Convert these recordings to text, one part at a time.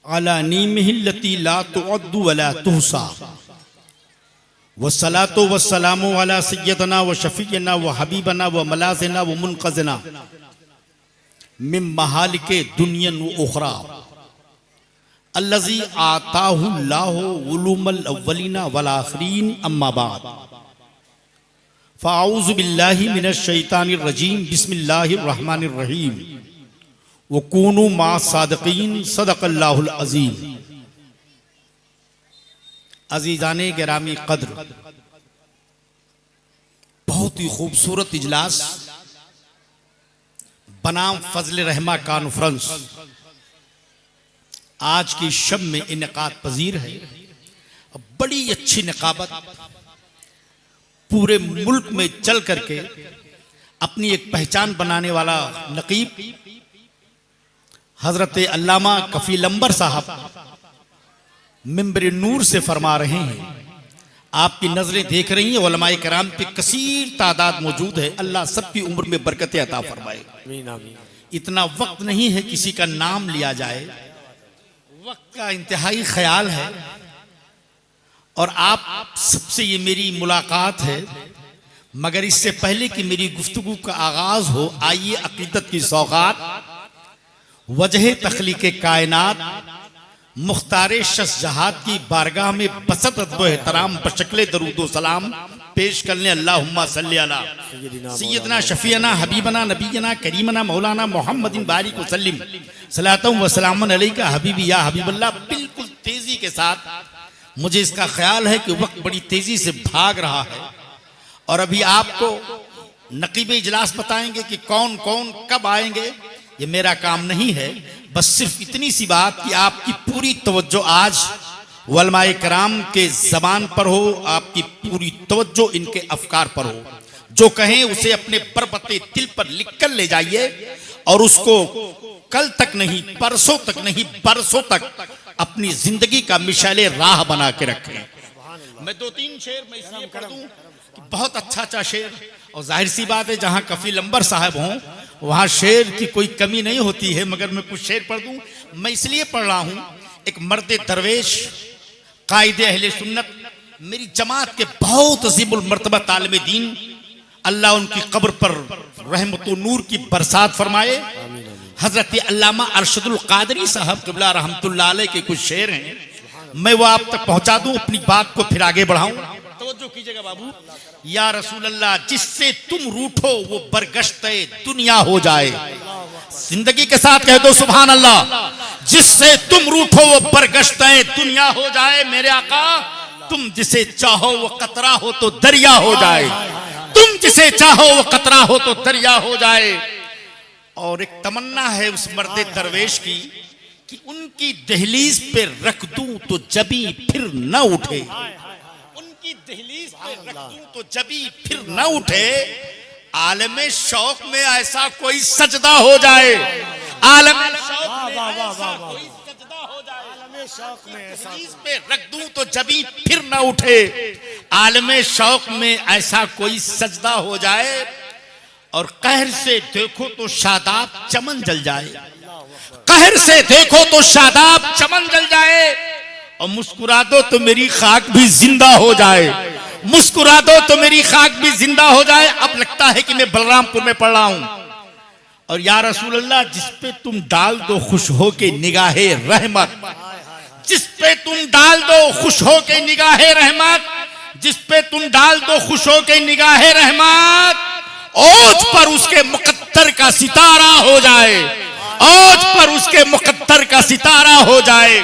अला नीमिहिल्लती ला तुअद्दु वला तुहसा वस्सलातु वस्सलामु अला सय्यदना व शफीयना व हबीबना व मलाज़ना व मुनक़ज़ना मिन महालिके दुनियन व उखरा अल्लज़ी आताहुल्लाहु उलूमल अव्वलीना वल आखिरीन अम्मा बाद फ़अऊज़ु बिल्लाहि मिनश शैतानिर रजीम बिस्मिल्लाहिर रहमानिर रहीम वकूनु मा सादिक़ीन सदक़ल्लाहुल अज़ीम। अज़ीज़ाने गिरामी क़द्र, बहुत ही खूबसूरत इजलास बनाम फजल रहमा कॉन्फ्रेंस आज की शब में इनेकाद पजीर है। बड़ी अच्छी निकाबत पूरे मुल्क में चल करके अपनी एक पहचान बनाने वाला नकीब हजरत अल्लामा कफील अंबर साहब मिंबर नूर से फरमा रहे हैं। आपकी नजरें देख रही हैं, उलमाए कराम पे कसीर तादाद मौजूद है। अल्लाह सबकी उम्र में बरकतें अता फरमाए। इतना वक्त नहीं है किसी का नाम लिया जाए, वक्त का इंतहाई ख्याल है और आप सबसे ये मेरी मुलाकात है। मगर इससे पहले कि मेरी गुफ्तगू का आगाज हो, आइए अकीदत की सौगात वजह तख्लीक़े कायनात मुख्तारे शस्जहात की बारगाह में बसत अदब एहतराम बशक्ले दरूद व सलाम पेश करने अल्लाहुम्मा सल्ली अला सय्यदना शफीअना हबीबना नबीना करीमना मौलाना मोहम्मदिन बारिक वसल्लिम सलातु व सलामुन अलैका हबीबी या हबीबल्लाह। बिल्कुल तेजी के साथ मुझे इसका ख्याल है कि वक्त बड़ी तेजी से भाग रहा है और अभी आपको नकीब इजलास बताएंगे कि कौन कौन कब आएंगे। ये मेरा काम नहीं है, बस सिर्फ इतनी सी बात कि आपकी पूरी तवज्जो आज उलमाए कराम के ज़बान पर हो, आपकी पूरी तवज्जो इनके अफकार पर हो। जो कहें उसे अपने बरबते दिल पर लिख कर ले जाइए और उसको कल तक नहीं, परसों तक नहीं, बरसों तक अपनी जिंदगी का मिसाले राह बना के रखें। मैं दो तीन शेर मैं इसलिए पढ़ दूं कि बहुत अच्छा शेर, और जाहिर सी बात है जहां कफील अंबर साहब हों वहां शेर की कोई कमी नहीं होती है। मगर मैं कुछ शेर पढ़ दूं, मैं इसलिए पढ़ रहा हूं। एक मर्द दरवेश कायदे अहले सुन्नत, मेरी जमात के बहुत अजीमुल मर्तबा तालिब दीन, अल्लाह उनकी कब्र पर रहमत व नूर की बरसात फरमाए। हजरत अल्लामा अरशदुल कादरी साहब क़िबला रहमतुल्लाह अलैह के कुछ शेर हैं, मैं वो आप तक पहुंचा दूं, अपनी बात को फिर आगे बढ़ाऊं। तवज्जो कीजिएगा बाबू। या रसूल अल्लाह, जिससे तुम रूठो वो बरगश्ते दुनिया हो जाए। जिंदगी के साथ कह दो सुभान अल्लाह। जिससे तुम रूठो वो बरगश्ते दुनिया हो जाए। मेरे आका, तुम जिसे चाहो वो कतरा हो तो दरिया हो जाए। तुम जिसे चाहो वो कतरा हो तो दरिया हो जाए। और एक तमन्ना है उस मर्द दरवेश की कि उनकी दहलीज पे रख दूं तो जबी फिर न उठे। उनकी दहलीज पे रख दूं तो जबी फिर न उठे। आलमे शौक में ऐसा कोई सजदा हो जाए। आलमे शौक में ऐसा कोई सजदा हो जाए। आलमे शौक में दहलीज पे रख दूं तो जबी फिर न उठे। आलमे शौक में ऐसा कोई सजदा हो जाए। और कहर से देखो तो शादाब चमन जल जाए। कहर से देखो तो शादाब चमन जल जाए। और मुस्कुरा दो तो मेरी खाक भी जिंदा हो जाए। मुस्कुरा दो तो मेरी खाक भी जिंदा हो जाए। अब लगता है कि मैं बलरामपुर में पढ़ रहा हूं। और या रसूल अल्लाह, जिस पे तुम डाल दो खुश हो के निगाहे रहमत, जिस पे तुम डाल दो खुश हो के निगाहे रहमत, जिस पे तुम डाल दो खुश हो के निगाहे रहमत, ओज पर उसके मुकद्दर का सितारा हो जाए। ओज पर उसके मुकद्दर का सितारा हो जाए।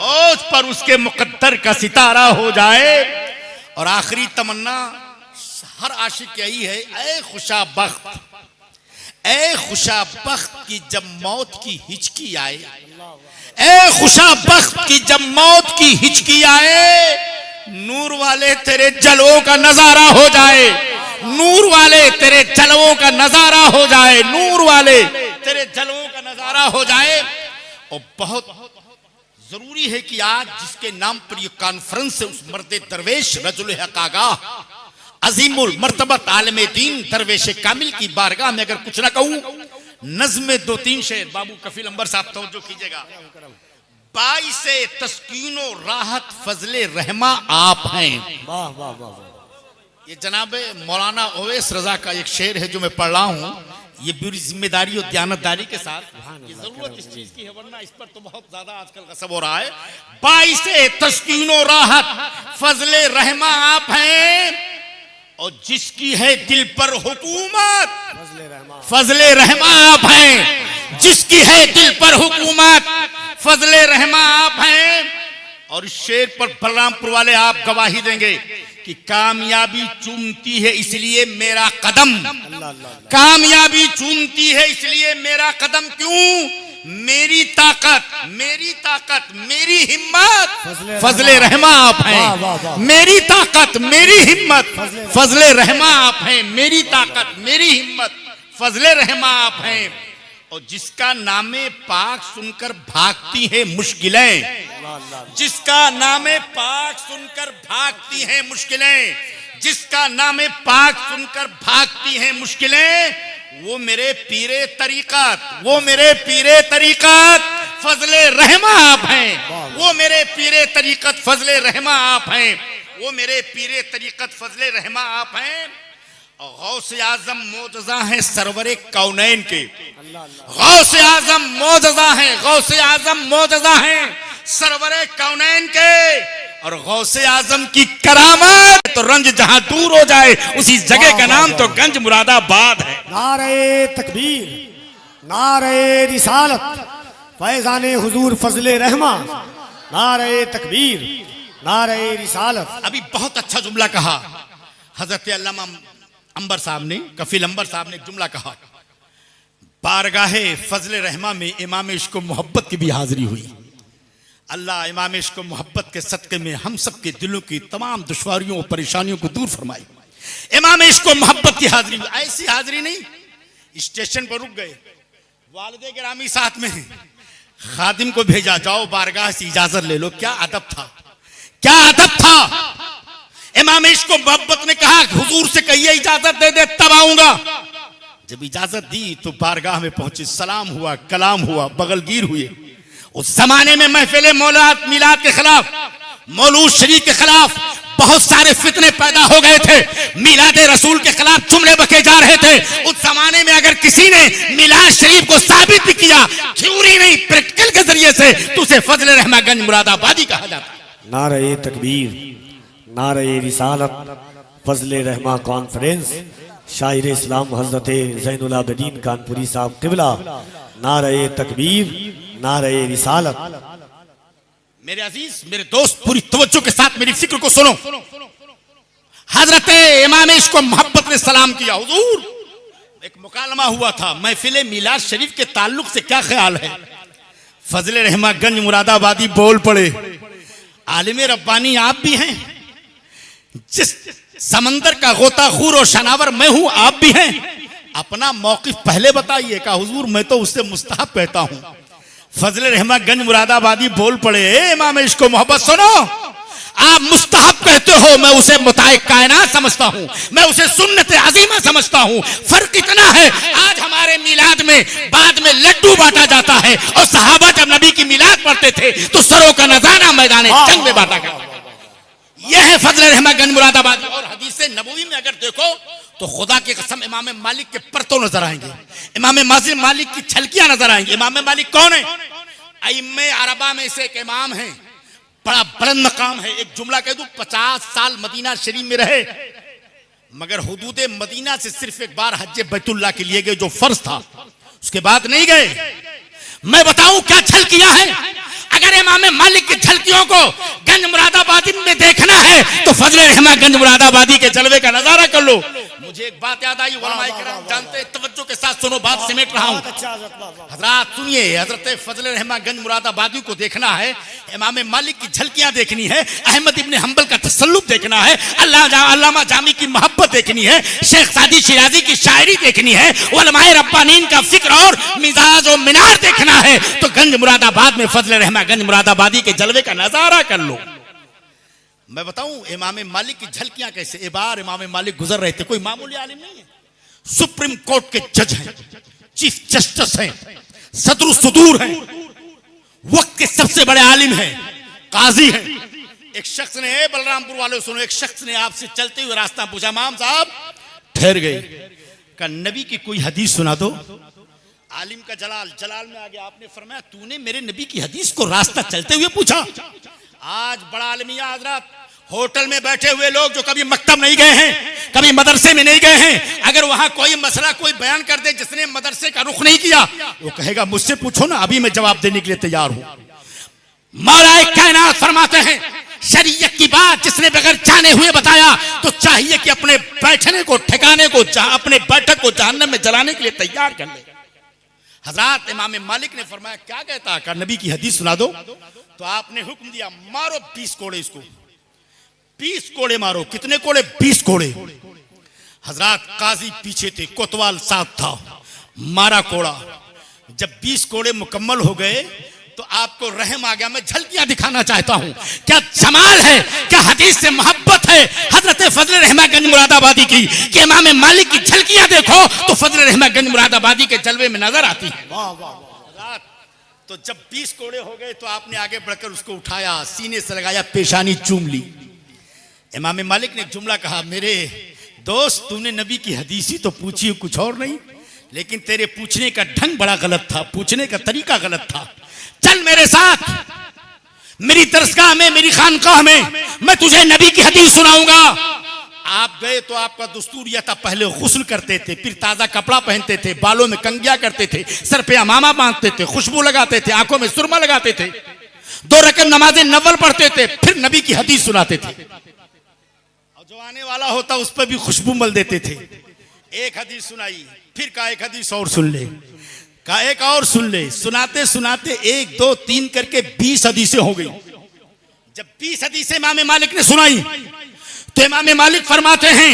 ओज पर उसके मुकद्दर का सितारा हो जाए। और आखिरी तमन्ना हर आशिक यही है, ऐ खुशा बख्त, ऐ खुशा बख्त की जब मौत की हिचकी आए। ऐ खुशा बख्त की जब मौत की हिचकी आए, नूर वाले तेरे जलवों का नजारा हो जाए। नूर वाले तेरे जलवों का नजारा हो जाए। नूर वाले तेरे जलवों का नजारा हो जाए। और बहुत जरूरी है कि आज जिसके नाम पर यह कॉन्फ्रेंस है, उस मर्द दरवेश रजुल हक आगाह अजीमुल मर्तबा आलमे दीन दरवेश कामिल की बारगाह में अगर कुछ ना कहूं, नज़्म दो तीन शेर बाबू कफील अंबर साहब तवज्जो कीजिएगा। बाइसे तस्कीनो राहत फजले रहमा आप हैं। वाह वाह वाह। ये जनाब मौलाना ओवैस रजा का एक शेर है जो मैं पढ़ रहा हूँ। ये पूरी जिम्मेदारी और दयानतदारी के साथ, ये जरूरत इस चीज की है, वरना इस पर तो बहुत ज्यादा आजकल गसब हो रहा है। बाइसे तस्कीनो राहत फजले रहमा आप हैं, और जिसकी है दिल पर हुकूमत फजले रहमा आप हैं। जिसकी है दिल पर हुकूमत फजले रहमा आप हैं। और इस शेर पर बलरामपुर वाले आप गवाही देंगे कि कामयाबी चूमती है इसलिए मेरा कदम, कामयाबी चूमती है इसलिए मेरा कदम। क्यों? मेरी ताकत मेरी हिम्मत फजले रहमा आप हैं। मेरी ताकत मेरी हिम्मत फजले रहमा आप हैं। मेरी ताकत मेरी हिम्मत फजले रहमा आप हैं। और जिसका नामे पाक सुनकर भागती है मुश्किलें, जिसका नामे पाक सुनकर भागती हैं मुश्किलें, जिसका नामे पाक सुनकर भागती हैं मुश्किलें, वो मेरे पीरे तरीक़त, वो मेरे पीरे तरीक़त फजले रहमा आप हैं। वो मेरे पीरे तरीक़त फजले रहमा आप हैं। वो मेरे पीरे तरीक़त फजले रहमा आप हैं। गौसे आजम मोजज़ा है सरवरे कौनैन के, गौसे आजम मोजज़ा है, गौसे आजम मोजज़ा है सरवरे कौनैन के। और गौसे आजम की करामत तो रंज जहां दूर हो जाए उसी जगह का नाम तो गंज मुरादाबाद है। नारे तकबीर, नारे रिसालत, फैज़ाने हुजूर फजले रहमा, नारे तकबीर, नारे रिसालत। अभी बहुत अच्छा जुमला कहा हजरत अल्लामा अंबर साहब ने, कफील अंबर साहब ने एक जुमला कहा। बारगाहे फजले रहमा में इमाम इश्क मोहब्बत की भी हाजिरी हुई। अल्लाह इमाम इश्क मोहब्बत के सदक़े में हम सब के दिलों की तमाम दुश्वारियों और परेशानियों को दूर फरमाई। इमाम इश्क मोहब्बत की हाजिरी, ऐसी हाजिरी नहीं, स्टेशन पर रुक गए, वालिदे गिरामी साथ में हैं, खादिम को भेजा, जाओ बारगाह से इजाजत ले लो। क्या अदब था, क्या अदब था। इमाम इश्क मोहब्बत ने कहा हुजूर से कहिए इजाजत दे दे तब आऊंगा। जब इजाजत दी तो बारगाह में पहुंचे, सलाम हुआ, कलाम हुआ, बगलगीर हुए। उस जमाने में महफिल मौलाद मिलाद के खिलाफ, मौलूद शरीफ के खिलाफ बहुत सारे फितने पैदा हो गए थे। मिलाद रसूल के खिलाफ जुमले बके जा रहे थे। उस जमाने में अगर किसी ने मिलाद शरीफ को साबित भी किया, थ्योरी नहीं प्रैक्टिकल के जरिए से, तो उसे फजले रहमा गंज मुरादाबादी कहा जाता। नारे तकबीर, नारे रिसालत, फजले रहमा कॉन्फ्रेंस, शायर इस्लाम हजरत ज़ैनुल आबिदीन कानपुरी साहब क़िबला। नारे तकबीर, नारे रिसालत। मेरे अजीज, मेरे दोस्त, पूरी तवज्जो के साथ मेरी फिक्र को सुनो। हजरत इमाम इश्क मोहब्बत ने सलाम किया। हुजूर, एक मुकालमा हुआ था, महफिल मिलाद शरीफ के ताल्लुक से क्या ख्याल है? फजले रहमा गंज मुरादाबादी बोल पड़े, आलिम रब्बानी आप भी हैं, जिस समंदर का गोताखोर और शनावर मैं हूं आप भी हैं, अपना मौक़िफ़ पहले बताइए। का हुजूर मैं तो उससे मुस्तहब कहता हूं। फजले रहमा गंज मुरादाबादी बोल पड़े, इमाम इश्क मोहब्बत सुनो, आप मुस्तहब कहते हो, मैं उसे मुताए कायनात समझता हूं, मैं उसे सुन्नत अजीमा समझता हूं। फर्क इतना है, आज हमारे मिलाद में बाद में लड्डू बांटा जाता है, और सहाबा जब नबी की मिलाद पढ़ते थे तो सरों का नजारा मैदान जंग में बांटा गया। यह है फजले रहमा गंज मुरादाबादी। और हदीस नबवी में अगर देखो तो खुदा की कसम इमाम मालिक के परतों नजर आएंगे, इमाम मालिक की छलकियां नजर आएंगी। इमाम मालिक कौन है? अइम्मे अरबा में से एक इमाम है, बड़ा बुलंद मकाम है। एक जुमला कह दूं, 50 साल मदीना शरीफ में रहे, मगर हुदूद मदीना से सिर्फ एक बार हज बैतुल्लाह के लिए गए जो फर्ज था, उसके बाद नहीं गए। मैं बताऊं क्या झलकियां हैं? अगर इमाम मालिक की झलकियों को गंज मुरादाबादी में देखना है तो फजले रहमा गंज मुरादाबादी के जलवे का नजारा कर लो। मुझे एक बात याद आई, उलमाए किराम जानते हैं, तवज्जो के साथ सुनो, बात समेट रहा हूं। हजरात सुनिए, हजरत फजले रहमा गंज मुरादाबादी को देखना है, इमाम मालिक की झलकियां देखनी है, अहमद इब्ने हंबल का तसल्लुफ देखना है, अल्लामा जामी की मोहब्बत देखनी है, शेख सादी शिराजी की शायरी देखनी है, उलमाए रब्बानीन का फिक्र और मिजाज और मीनार देखना है, तो गंज मुरादाबाद में फजले रहमा गंज मुरादाबादी के जलवे का नजारा कर लो। मैं बताऊं इमाम मालिक की झलकियां कैसे। एक बार इमाम मालिक गुजर रहे थे, कोई मामूली आलिम नहीं है, सुप्रीम कोर्ट के जज हैं, चीफ जस्टिस हैं, सदर सुदूर हैं। वक्त के सबसे बड़े आलिम हैं, काजी हैं। एक शख्स ने, बलरामपुर वाले सुनो, एक शख्स ने आपसे चलते हुए रास्ता पूछा, इमाम साहब ठहर गए, का नबी की कोई हदीस सुना दो। आलिम का जलाल में आ गया, आपने फरमाया तूने मेरे नबी की हदीस को रास्ता चलते हुए पूछा। आज बड़ा आलमिया हजरत, होटल में बैठे हुए लोग जो कभी मकतब नहीं गए हैं, कभी मदरसे में नहीं गए हैं, अगर वहां कोई मसला कोई बयान कर दे जिसने मदरसे का रुख नहीं किया, वो कहेगा मुझसे पूछो ना, अभी मैं जवाब देने के लिए तैयार हूं। मौलाए कायनात फरमाते हैं, शरीयत की बात जिसने बगैर जाने हुए बताया तो चाहिए कि अपने बैठने को, ठिकाने को, अपने बैठक को जहन्नम में जलाने के लिए तैयार कर ले। हजरत इमाम मालिक ने फरमाया क्या कहता है, नबी की हदीस सुना दो। तो आपने हुक्म दिया, मारो 20 कोड़े इसको, 20 कोड़े मारो। कितने कोड़े? 20 कोड़े। हजरत काजी पीछे थे, कोतवाल साथ था, मारा कोड़ा। जब 20 कोड़े मुकम्मल हो गए तो आपको रहम आ गया। मैं झलकियां दिखाना चाहता हूं, क्या जमाल है, क्या हदीस से मोहब्बत है हजरत फजल रहमागंज मुरादाबादी की, कि इमाम मालिक की झलकियां देखो तो फजल रहमागंज मुरादाबादी के जलवे में नजर आती है। वाह वाह। तो जब 20 कोड़े हो गए तो आपने आगे बढ़कर उसको उठाया, सीने से लगाया, पेशानी चूम ली। इमाम मालिक ने एक जुमला कहा, मेरे दोस्त तूने नबी की हदीस ही तो पूछी, कुछ और नहीं, लेकिन तेरे पूछने का ढंग बड़ा गलत था, पूछने का तरीका गलत था। चल मेरे साथ मेरी दरसगाह में, मेरी खानकाह में, मैं तुझे नबी की हदीस सुनाऊंगा। आप गए तो आपका दस्तूर यह था, पहले गुस्ल करते थे, फिर ताजा कपड़ा पहनते थे, बालों में कंगिया करते थे, सर पे अमामा बांधते थे, खुशबू लगाते थे, आंखों में सुरमा लगाते थे, 2 रकअत नमाज़े नवल पढ़ते थे, फिर नबी की हदीस सुनाते थे। और जो आने वाला होता उस पर भी खुशबू मल देते थे। एक हदीस सुनाई, फिर कहा एक हदीस और सुन ले, का एक और सुन ले। सुनाते सुनाते 1 2 3 करके 20 हदीसें हो गई। जब 20 हदीसें इमाम मालिक ने सुनाई तो इमाम मालिक फरमाते हैं,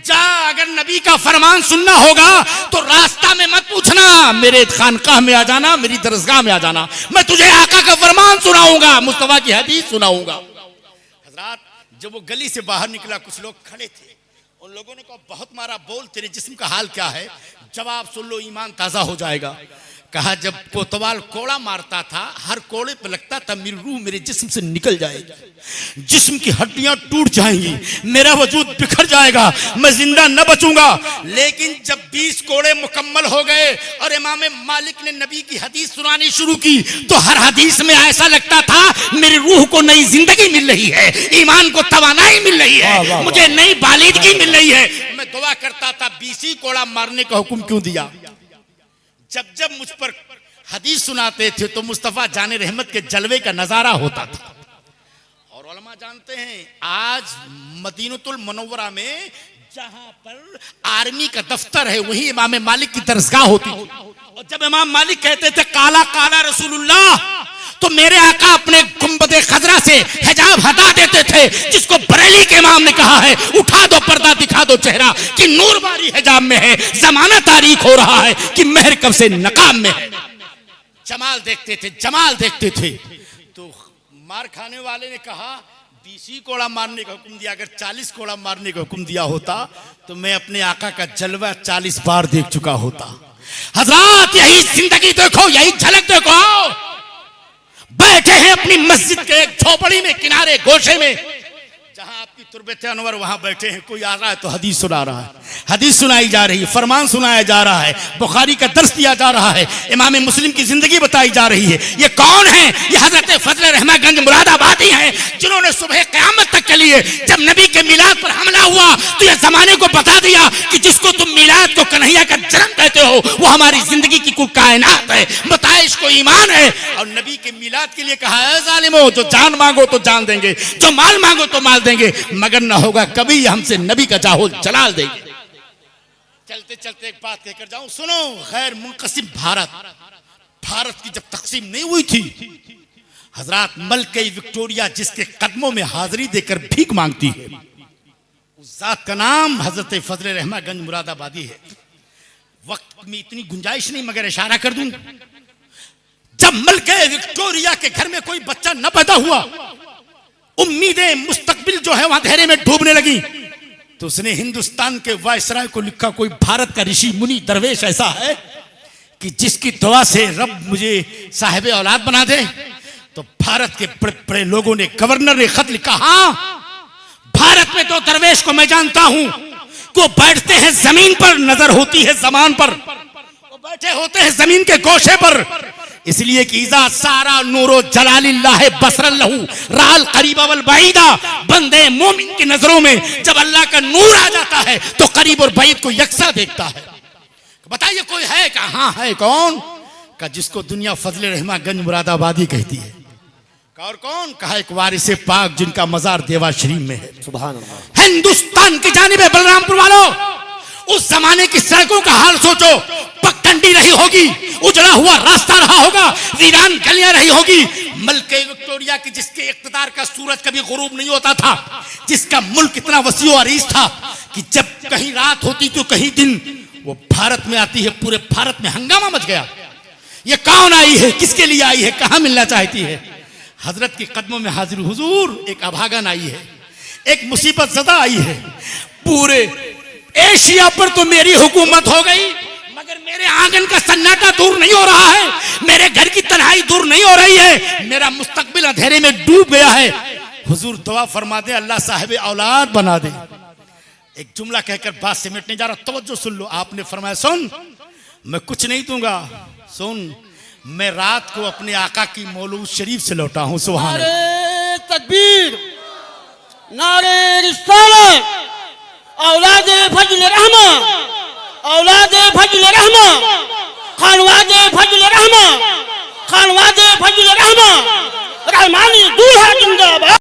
जा अगर नबी का फरमान सुनना होगा तो रास्ता में मत पूछना, मेरे खानकाह में आ जाना, मेरी दरसगाह में आ जाना, मैं तुझे आका का फरमान सुनाऊंगा, मुस्तफा की हदीस सुनाऊंगा। हजरत जब वो गली से बाहर निकला, कुछ लोग खड़े थे, उन लोगों ने कहा बहुत मारा, बोल तेरे जिस्म का हाल क्या है, जवाब सुन लो, ईमान ताजा हो जाएगा। कहा जब कोतवाल कोड़ा मारता था, हर कोड़े पे लगता था मेरी रूह मेरे जिस्म से निकल जाएगी, जिस्म की हड्डियां टूट जाएंगी, मेरा वजूद बिखर जाएगा, मैं जिंदा न बचूंगा। लेकिन जब 20 कोड़े मुकम्मल हो गए और इमाम मालिक ने नबी की हदीस सुनानी शुरू की तो हर हदीस में ऐसा लगता था मेरी रूह को नई जिंदगी मिल रही है, ईमान को तवानाई मिल रही है, मुझे नई बालिदगी मिल रही है। मैं दुआ करता था 20 कोड़ा मारने का हुक्म क्यों दिया। जब जब मुझ पर हदीस सुनाते थे तो मुस्तफा जाने रहमत के जलवे का नजारा होता था। और उलमा जानते हैं आज मदीनतुल मुनव्वरा में जहां पर आर्मी का दफ्तर है वहीं इमाम मालिक की दरसगाह होती थी। और जब इमाम मालिक कहते थे काला काला रसूलुल्लाह तो मेरे आका अपने गुंबदे खजरा से हिजाब हटा देते थे, जिसको बरेली के इमाम ने कहा है उठा दो पर्दा दिखा दो चेहरा कि नूर बारी हिजाब में है, जमाना तारीख हो रहा है कि मेहर कब से नकाब में है। जमाल देखते थे, जमाल देखते थे। तो मार खाने वाले ने कहा 20 कोड़ा मारने का हुक्म दिया, अगर 40 कोड़ा मारने का हुक्म दिया होता तो मैं अपने आका का जलवा 40 बार देख चुका होता। हजरत यही जिंदगी देखो, यही झलक देखो। बैठे हैं अपनी मस्जिद के एक झोपड़ी में, किनारे गोशे में, जहां आपकी तुरबत अनवर, वहां बैठे हैं। कोई आ रहा है तो हदीस सुना रहा है, हदीस सुनाई जा रही है, फरमान सुनाया जा रहा है, बुखारी का दर्स दिया जा रहा है, इमाम मुस्लिम की जिंदगी बताई जा रही है। ये कौन है? ये हजरत फजल रहमागंज मुरादाबादी हैं, जिन्होंने सुबह क़यामत तक के लिए जब नबी के मिलाद पर हमला हुआ तो ये जमाने को बता दिया कि जिसको तुम मिलाद को कन्हैया का जन्म कहते हो वो हमारी जिंदगी की कुल कायनात है, बताइश को ईमान है। और नबी के मिलाद के लिए कहा है जालिमो, जो जान मांगो तो जान देंगे, जो माल मांगो तो माल देंगे, मगर ना होगा कभी हमसे नबी का जाहो जलाल देंगे। चलते चलते एक बात कहकर जाऊं, सुनो, गैर मुनक़सिम भारत की जब तकसीम नहीं हुई थी, हजरत मलके विक्टोरिया जिसके कदमों में हाजिरी देकर भीख मांगती है, उस जात का नाम हजरत फजल रहमागंज मुरादाबादी है। वक्त में इतनी गुंजाइश नहीं मगर इशारा कर दूं, जब मलके विक्टोरिया के घर में कोई बच्चा न पैदा हुआ, उम्मीदें मुस्तकबिल जो है वहां अंधेरे में डूबने लगी, तो उसने हिंदुस्तान के वायसराय को लिखा, कोई भारत का ऋषि मुनि दरवेश ऐसा है कि जिसकी दुआ से रब मुझे साहिब औलाद बना दे। तो भारत के बड़े बड़े लोगों ने, गवर्नर ने खत लिखा, हाँ भारत में तो दरवेश को मैं जानता हूं, वो बैठते हैं जमीन पर, नजर होती है जमान पर, वो बैठे होते हैं जमीन के गोशे पर, इसलिए कि इज़ा सारा नूरो जलालिल्लाह बसरल्लहु राल करीबा वल बईदा, बंदे मोमिन की नजरों में जब अल्लाह का नूर आ जाता है तो करीब और बईद को यकसा देखता है। बताइए कोई है? कहा हाँ है। कौन? का जिसको दुनिया फजले रहमा गंज मुरादाबादी कहती है। और कौन? कहा एक वारिसे पाक जिनका मजार देवा शरीफ में है। सुभान अल्लाह। हिंदुस्तान की जानिब है बलरामपुर वालों, उस जमाने की सड़कों का हाल सोचो, पगडंडी रही होगी, उजड़ा हुआ रास्ता रहा होगा, वीरान गलियां रही होगी। मलके विक्टोरिया की जिसके इख्तिदार का सूरज कभी गुरूब नहीं होता था, जिसका मुल्क इतना वसी और अरीज था कि जब कहीं रात होती तो कहीं दिन, वो भारत में आती है, पूरे भारत में हंगामा मच गया। ये कौन आई है? किसके लिए आई है? कहां मिलना चाहती है? हजरत के कदमों में हाजिर हुजूर एक अभागन आई है, एक मुसीबत ज़दा आई है। पूरे एशिया पर तो मेरी हुकूमत हो गई, मगर मेरे आंगन का सन्नाटा दूर नहीं हो रहा है, मेरे घर की तन्हाई दूर नहीं हो रही है, मेरा मुस्तकबिल अंधेरे में डूब गया है। हुजूर दुआ फरमा दे, अल्लाह साहिब औलाद बना दे। एक जुमला कहकर बात समेटने जा रहा, तवज्जो सुन लो। आपने फरमाया, सुन मैं कुछ नहीं दूंगा, सुन मैं रात को अपने आका की मौलूद शरीफ से लौटा हूं। सुभान अल्लाह। नारे तकबीर, नारे रिसालत, औलादे फजल रहमा, औलादे फजल रहमा, खानवादे फजल रहमा, खानवादे फजल रहमा, रहमानी दूल्हा जिंदाबाद।